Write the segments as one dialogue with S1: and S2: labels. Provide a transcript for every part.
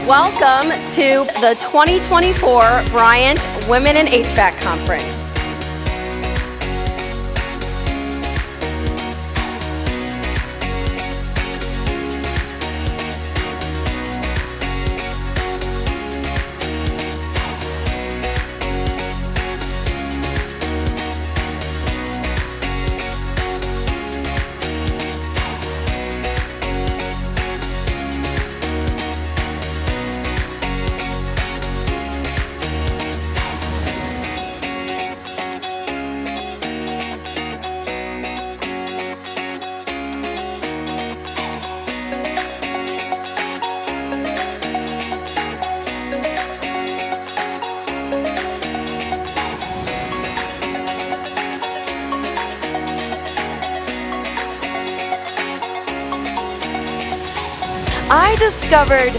S1: Welcome to the 2024 Bryant Women in HVAC Conference. I discovered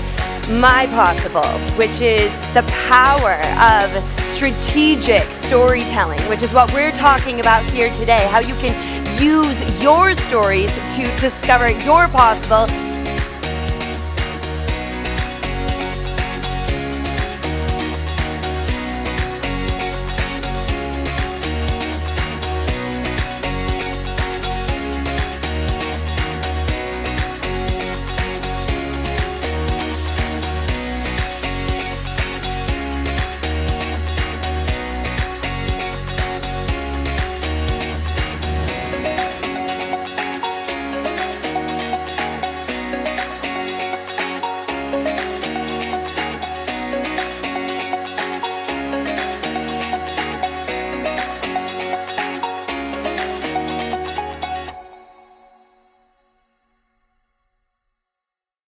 S1: my possible, which is the power of strategic storytelling, which is what we're talking about here today, how you can use your stories to discover your possible